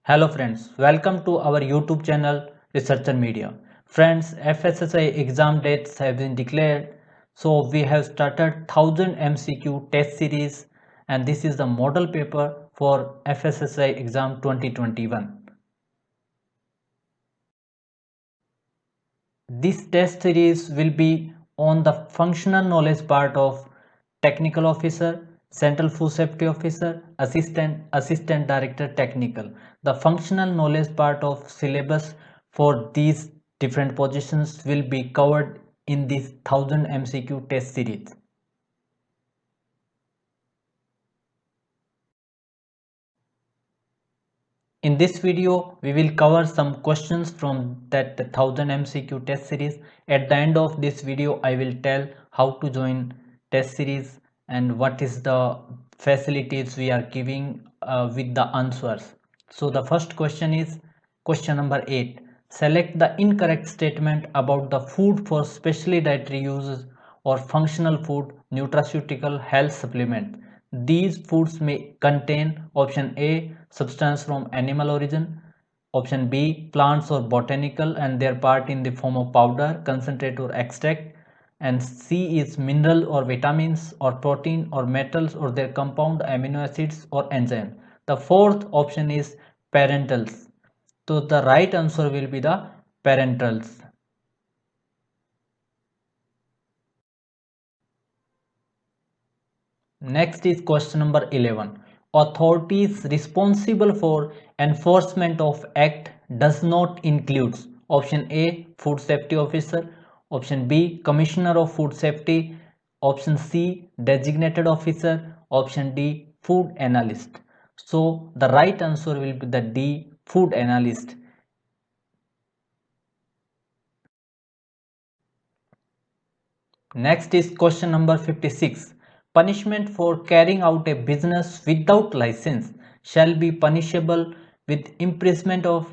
Hello friends, welcome to our YouTube channel Researcher Media. Friends, FSSI exam dates have been declared. So we have started 1000 MCQ test series and this is the model paper for FSSI exam 2021. This test series will be on the functional knowledge part of technical officer, central food safety officer, assistant director technical. The functional knowledge part of syllabus for these different positions will be covered in this 1000 MCQ test series. In this video, we will cover some questions from that 1000 MCQ test series. At the end of this video, I will tell how to join test series and what is the facilities we are giving with the answers. So the first question is question number 8. Select the incorrect statement about the food for specially dietary uses or functional food, nutraceutical health supplement. These foods may contain option A substance from animal origin, option B plants or botanical and their part in the form of powder, concentrate or extract, and C is mineral or vitamins or protein or metals or their compound amino acids or enzymes. The fourth option is parentals. So the right answer will be the parentals. Next is question number 11. Authorities responsible for enforcement of act does not include option A food safety officer, option B commissioner of food safety, option C designated officer, option D food analyst. So the right answer will be the D food analyst. Next is question number 56. Punishment for carrying out a business without license shall be punishable with imprisonment of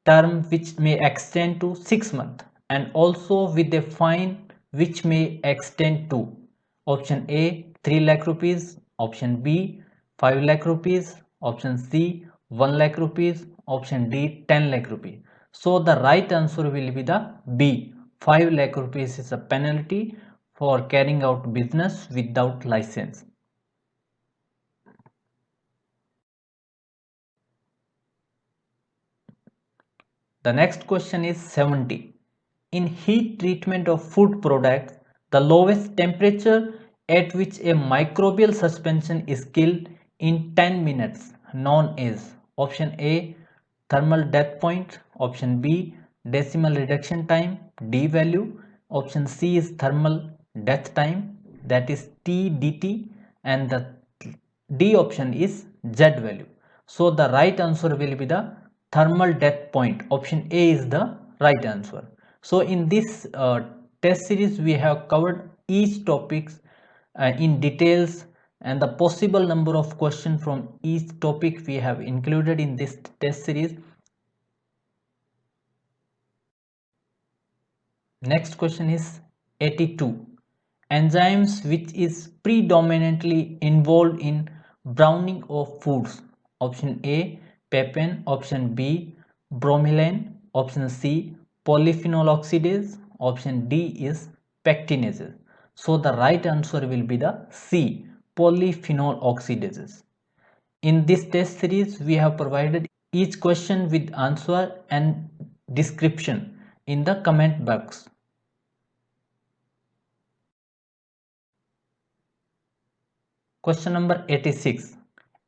term which may extend to 6 months and also with a fine which may extend to option A 3 lakh rupees, option B 5 lakh rupees, option C 1 lakh rupees, option D 10 lakh rupees. So the right answer will be the B. 5 lakh rupees is a penalty for carrying out business without license. The next question is 70. In heat treatment of food products, the lowest temperature at which a microbial suspension is killed in 10 minutes known as option A thermal death point, option B decimal reduction time D value, option C is thermal death time that is TDT and the D option is Z value. So the right answer will be the thermal death point. Option A is the right answer. So in this test series we have covered each topics in details and the possible number of questions from each topic we have included in this test series. Next question is 82. Enzymes which is predominantly involved in browning of foods. Option A papain, option B bromelain, option C polyphenol oxidase, option D is pectinases. So the right answer will be the C polyphenol oxidases. In this test series, we have provided each question with answer and description in the comment box. Question number 86.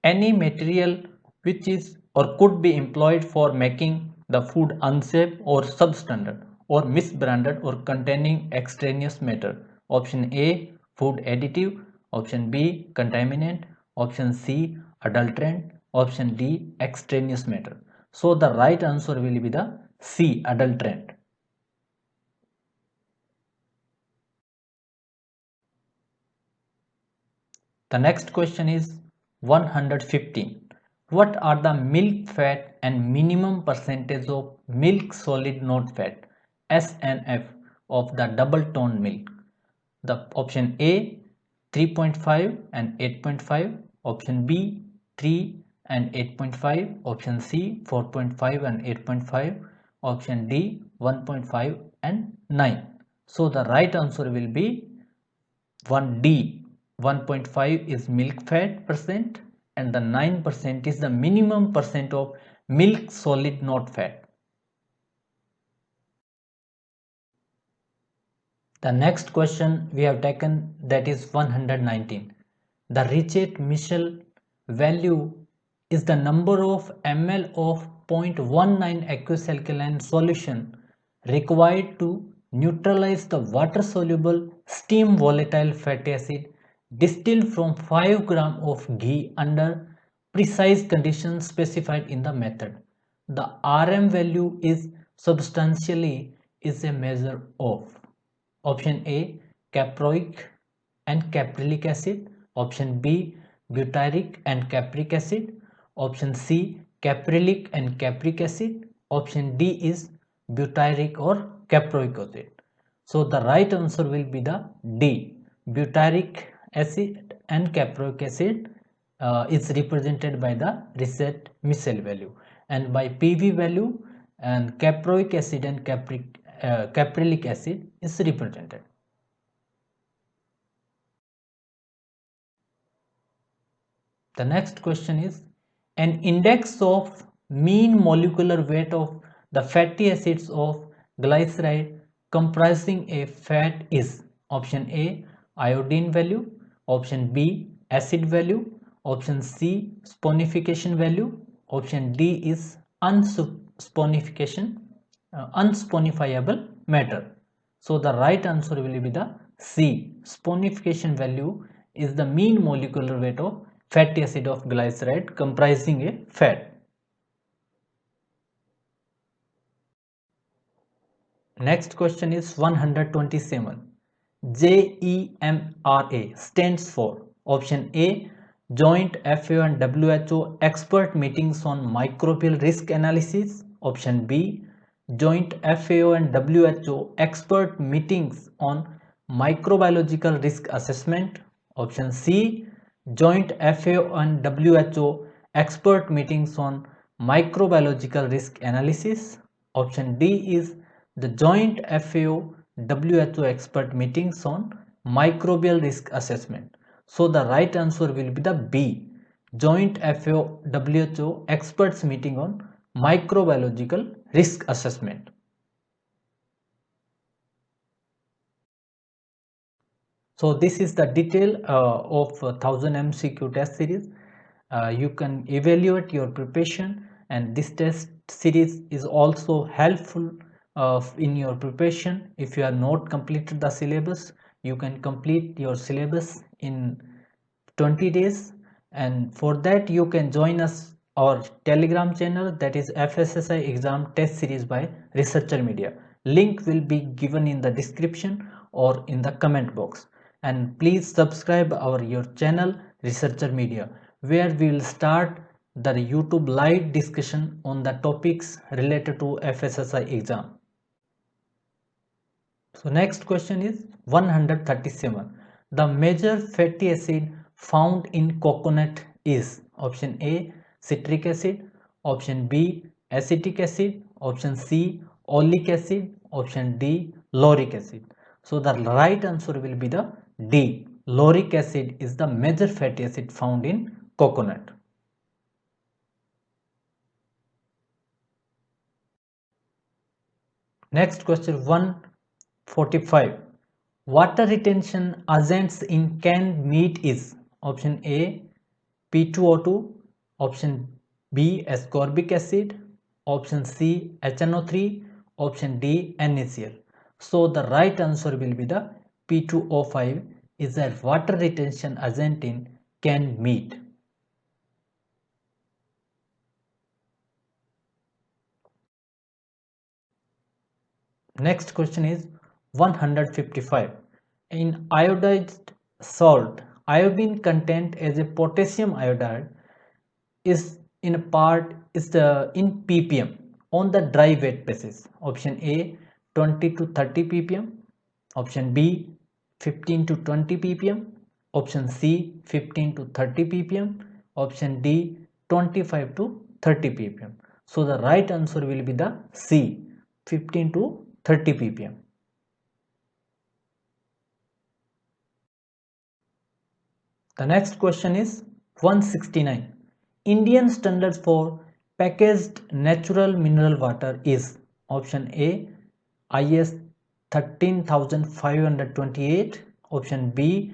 Any material which is or could be employed for making the food unsafe or substandard or misbranded or containing extraneous matter. Option A food additive, option B contaminant, option C adulterant, option D extraneous matter. So the right answer will be the C adulterant. The next question is 115. What are the milk fat and minimum percentage of milk solid not fat SNF of the double tone milk? The option A 3.5 and 8.5, option B 3 and 8.5, option C 4.5 and 8.5, option D 1.5 and 9. So the right answer will be 1D. 1.5 is milk fat percent and the 9% is the minimum percent of milk solid not fat. The next question we have taken, that is 119. The Richet-Michel value is the number of ml of 0.19 aqueous alkaline solution required to neutralize the water-soluble steam volatile fatty acid distilled from 5 gram of ghee under precise conditions specified in the method. The RM value is substantially is a measure of option A caproic and caprylic acid, option B butyric and capric acid, option C caprylic and capric acid, option D is butyric or caproic acid. So the right answer will be the D. Butyric acid and caproic acid is represented by the Richet-Michel value, and by PV value and caproic acid and caprylic acid is represented. The next question is, an index of mean molecular weight of the fatty acids of glyceride comprising a fat is option A iodine value, option B acid value, option C sponification value, option D is unsponifiable matter. So the right answer will be the C. Sponification value is the mean molecular weight of fatty acid of glyceride comprising a fat. Next question is 127. JEMRA stands for option A Joint FAO and WHO expert meetings on microbial risk analysis, option B Joint FAO and WHO expert meetings on microbiological risk assessment, option C Joint FAO and WHO expert meetings on microbiological risk analysis, option D is the Joint FAO WHO expert meetings on microbial risk assessment. So the right answer will be the B. Joint FAO WHO experts meeting on microbiological risk assessment. So this is the detail of 1000 MCQ test series. You can evaluate your preparation, and this test series is also helpful in your preparation. If you have not completed the syllabus, you can complete your syllabus in 20 days, and for that you can join us our Telegram channel, that is FSSI exam test series by Researcher Media. Link will be given in the description or in the comment box. And please subscribe your channel Researcher Media, where we will start the YouTube live discussion on the topics related to FSSI exam. So next question is 137. The major fatty acid found in coconut is option A citric acid, option B acetic acid, option C oleic acid, option D lauric acid. So the right answer will be the D. Lauric acid is the major fatty acid found in coconut. Next question 145. Water retention agents in canned meat is option A P2O2, option B ascorbic acid, option C HNO3, option D NaCl. So the right answer will be the P2O5 is a water retention agent in canned meat. Next question is 155. In iodized salt, iodine content as a potassium iodide is in a part is the in ppm on the dry weight basis. Option A 20 to 30 ppm, option B 15 to 20 ppm, option C 15 to 30 ppm, option D 25 to 30 ppm. So the right answer will be the C, 15 to 30 ppm. The next question is 169. Indian standard for packaged natural mineral water is option A IS 13528, option B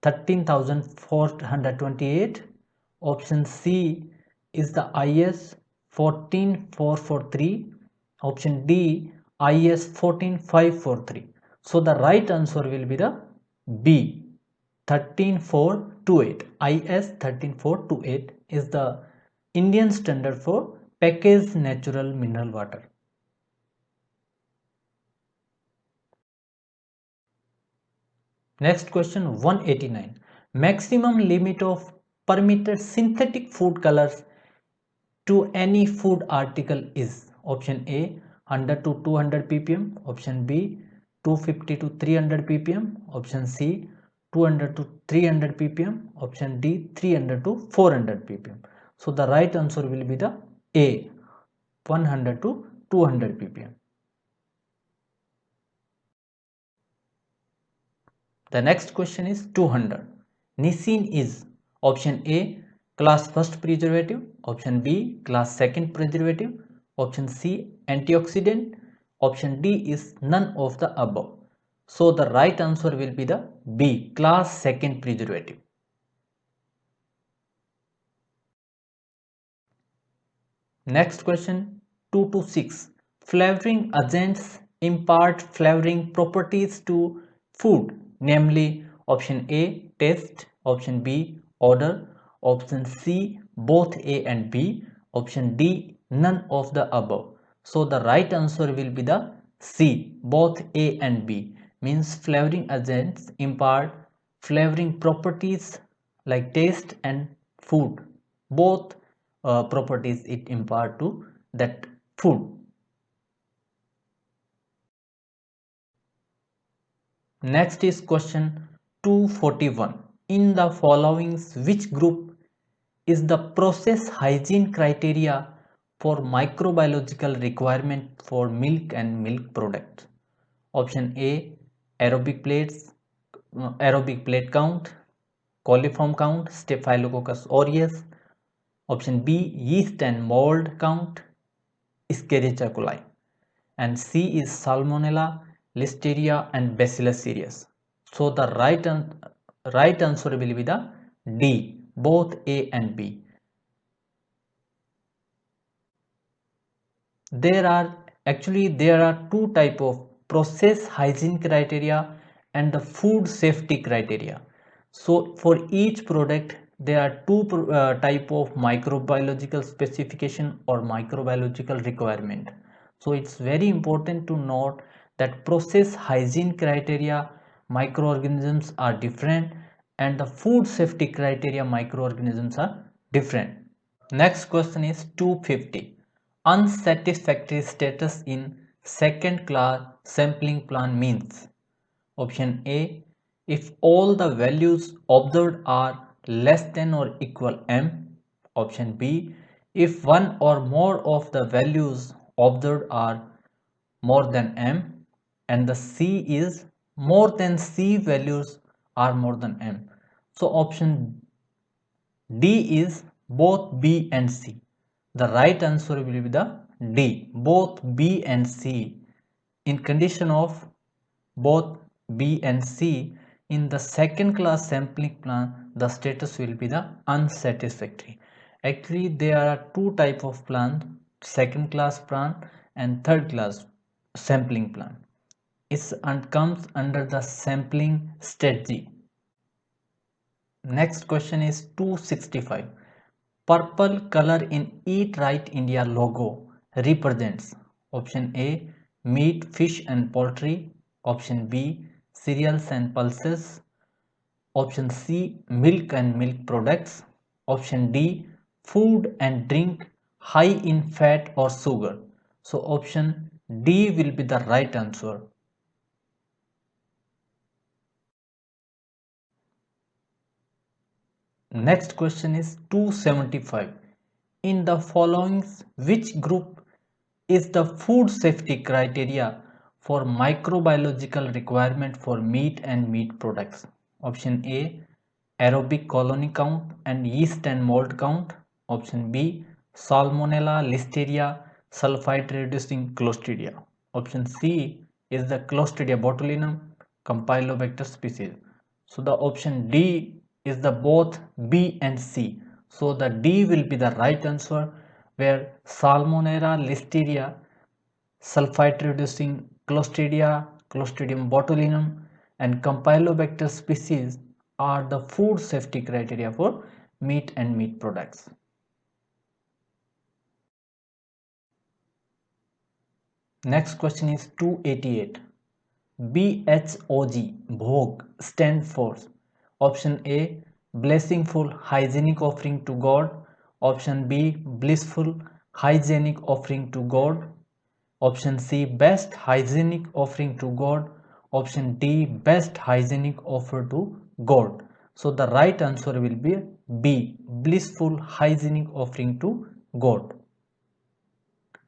13428, option C is the IS 14443, option D IS 14543. So the right answer will be the B, 13428. IS 13428 is the Indian standard for packaged natural mineral water. Next question 189. Maximum limit of permitted synthetic food colors to any food article is option A 100 to 200 ppm, option B 250 to 300 ppm, option C 200 to 300 ppm, option D 300 to 400 ppm. So the right answer will be the A, 100 to 200 ppm. The next question is 200. Nisin is option A class first preservative, option B class second preservative, option C antioxidant, option D is none of the above. So the right answer will be the B, class second preservative. Next question 226. Flavoring agents impart flavoring properties to food, namely option A taste, option B odor, option C both A and B, option D none of the above. So the right answer will be the C, both A and B. Means flavoring agents impart flavoring properties like taste and food, both properties it impart to that food. Next is question 241. In the following, which group is the process hygiene criteria for microbiological requirement for milk and milk products? Option A aerobic plate count, coliform count, Staphylococcus aureus. Option B yeast and mold count, Escherichia coli, and C is Salmonella, Listeria and Bacillus cereus. So the right answer will be the D, both A and B. There are two type of process hygiene criteria and the food safety criteria. So for each product there are two type of microbiological specification or microbiological requirement. So it's very important to note that process hygiene criteria microorganisms are different and the food safety criteria microorganisms are different. Next question is 250. Unsatisfactory status in second class sampling plan means option A if all the values observed are less than or equal m, option B if one or more of the values observed are more than m, and the C is more than C values are more than m. So option D is both B and C. The right answer will be the D, both B and C. In condition of both B and C, in the second class sampling plan, the status will be the unsatisfactory. Actually, there are two type of plan, second class plan and third class sampling plan. It comes under the sampling strategy. Next question is 265. Purple color in Eat Right India logo represents option A meat, fish and poultry, option B cereals and pulses, option C milk and milk products, option D food and drink high in fat or sugar. So option D will be the right answer. Next question is 275. in the following which group is the food safety criteria for microbiological requirement for meat and meat products? Option A, aerobic colony count and yeast and mold count. Option B, Salmonella, Listeria, sulfite reducing Clostridia. Option C is the Clostridia botulinum, Campylobacter species. So the option D is the both B and C. So the D will be the right answer, where Salmonella, Listeria, sulfite reducing Clostridia, Clostridium botulinum and Campylobacter species are the food safety criteria for meat and meat products. Next question is 288. BHOG, Bhog, stand for option A, blessingful hygienic offering to God. Option B, blissful hygienic offering to God. Option C, best hygienic offering to God. Option D, best hygienic offer to God. So the right answer will be B, blissful hygienic offering to God.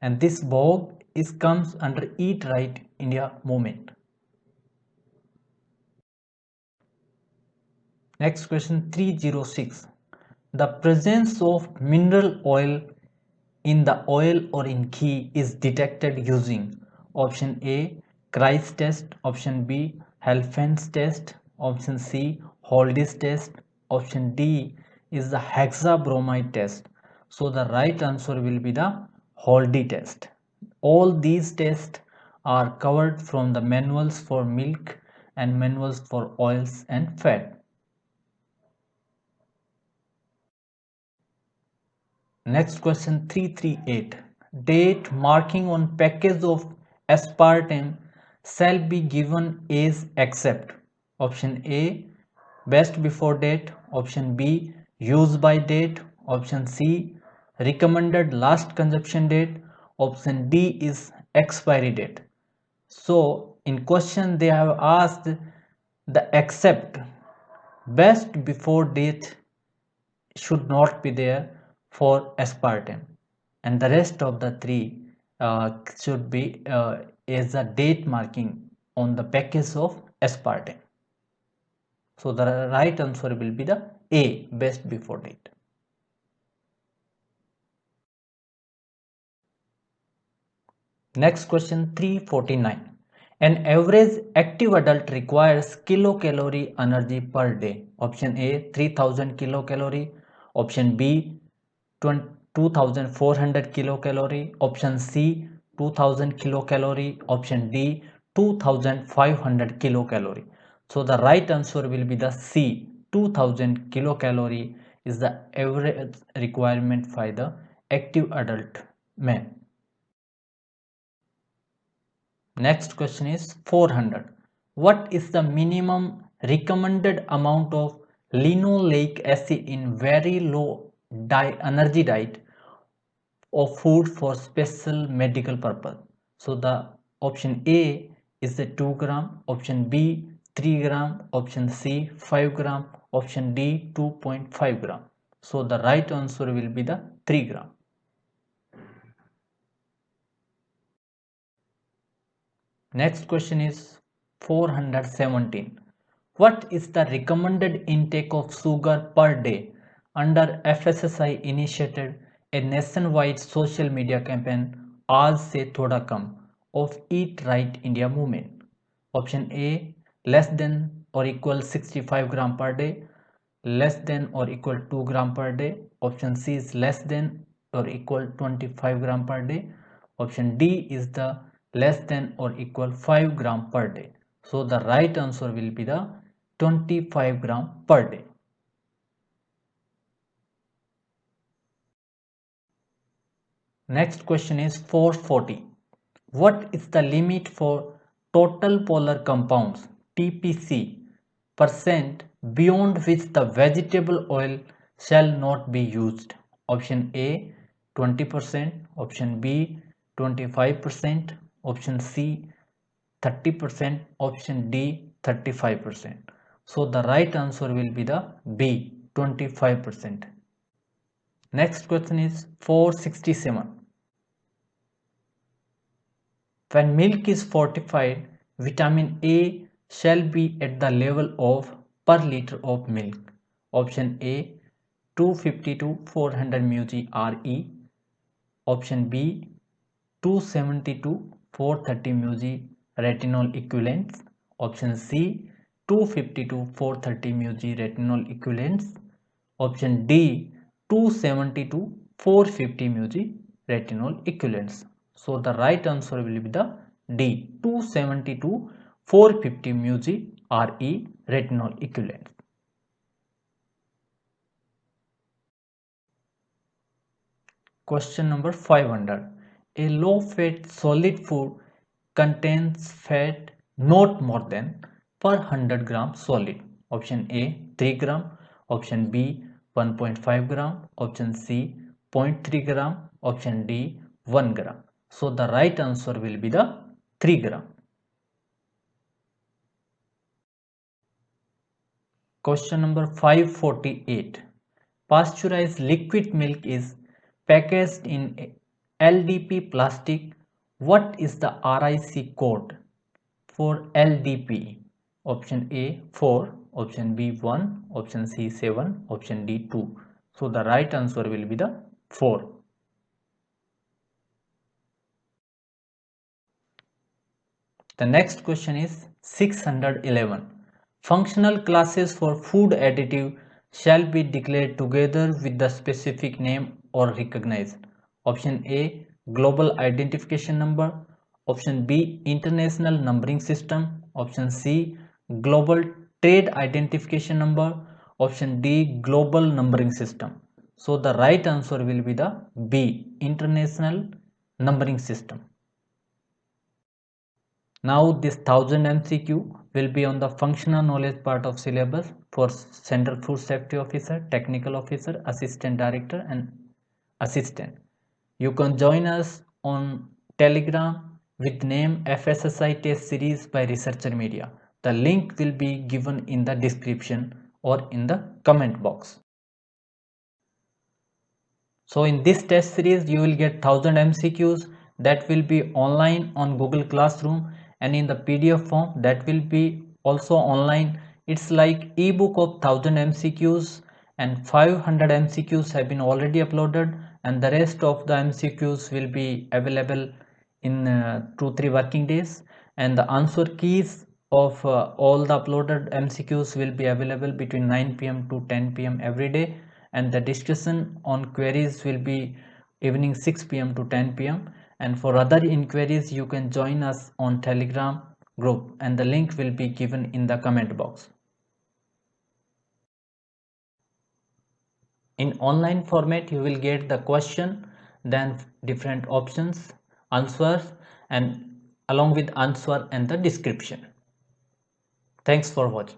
And this bhog is comes under Eat Right India movement. Next question 306. The presence of mineral oil in the oil or in ghee is detected using option A, Christ test, option B, Helfand's test, option C, Holdy's test, option D is the hexabromide test. So the right answer will be the Holdy test. All these tests are covered from the manuals for milk and manuals for oils and fat. Next question 338. Date marking on package of aspartame shall be given as accept. Option A, best before date. Option B, use by date. Option C, recommended last consumption date. Option D is expiry date. So in question they have asked the accept, best before date should not be there for aspartame, and the rest of the three should be as a date marking on the package of aspartame. So the right answer will be the A, best before date. Next question 349. An average active adult requires kilocalorie energy per day. Option A, 3000 kilocalorie. Option B, 2400 kilocalorie. Option C, 2000 kilocalorie. Option D, 2500 kilocalorie. So the right answer will be the C, 2000 kilocalorie is the average requirement by the active adult man. Next question is 400. What is the minimum recommended amount of linoleic acid in very low energy diet of food for special medical purpose? So the option A is the 2 gram, option B 3 gram, option C 5 gram, option D 2.5 gram. So the right answer will be the 3 gram. Next question is 417. What is the recommended intake of sugar per day? Under FSSI initiated a nationwide social media campaign Aaj Se Thoda Kam of Eat Right India movement. Option A, less than or equal 65 gram per day, less than or equal 2 gram per day. Option C is less than or equal 25 gram per day. Option D is the less than or equal 5 gram per day. So the right answer will be the 25 gram per day. Next question is 440. What is the limit for total polar compounds TPC percent beyond which the vegetable oil shall not be used? Option A 20%, option B 25%, option C 30%, option D 35%. So the right answer will be the B 25%. Next question is 467. When milk is fortified, vitamin A shall be at the level of per liter of milk. Option A 250 to 400 mg RE. Option B 270 to 430 mg retinol equivalents. Option C 250 to 430 mg retinol equivalents. Option D 270 to 450 mg retinol equivalents. So the right answer will be the D 270 to 450 mg RE retinol equivalents. Question number 500. A low fat solid food contains fat not more than per 100 gram solid. Option A 3 gram, option B 1.5 gram, option C 0.3 gram, option D 1 gram. So the right answer will be the 3 gram. Question number 548. Pasteurized liquid milk is packaged in LDP plastic. What is the RIC code for LDP? Option A 4, option B 1, option C 7, option D 2. So the right answer will be the 4. The next question is 611. Functional classes for food additive shall be declared together with the specific name or recognized. Option A Global Identification Number. Option B International Numbering System. Option C Global Trade Identification Number. Option D Global Numbering System. So the right answer will be the B International Numbering System. Now this 1000 MCQ will be on the functional knowledge part of syllabus for Central Food Safety Officer, Technical Officer, Assistant Director and Assistant. You can join us on Telegram with name FSSI Test Series by Researcher Media. The link will be given in the description or in the comment box. So in this test series you will get 1000 MCQs that will be online on Google Classroom, and in the PDF form that will be also online. It's like ebook of 1000 MCQs, and 500 MCQs have been already uploaded, and the rest of the MCQs will be available in 2-3 working days, and the answer keys of all the uploaded MCQs will be available between 9 p.m. to 10 p.m. every day, and the discussion on queries will be evening 6 p.m. to 10 p.m. and for other inquiries you can join us on Telegram group, and the link will be given in the comment box. In online format you will get the question, then different options, answers, and along with answer and the description. Thanks for watching.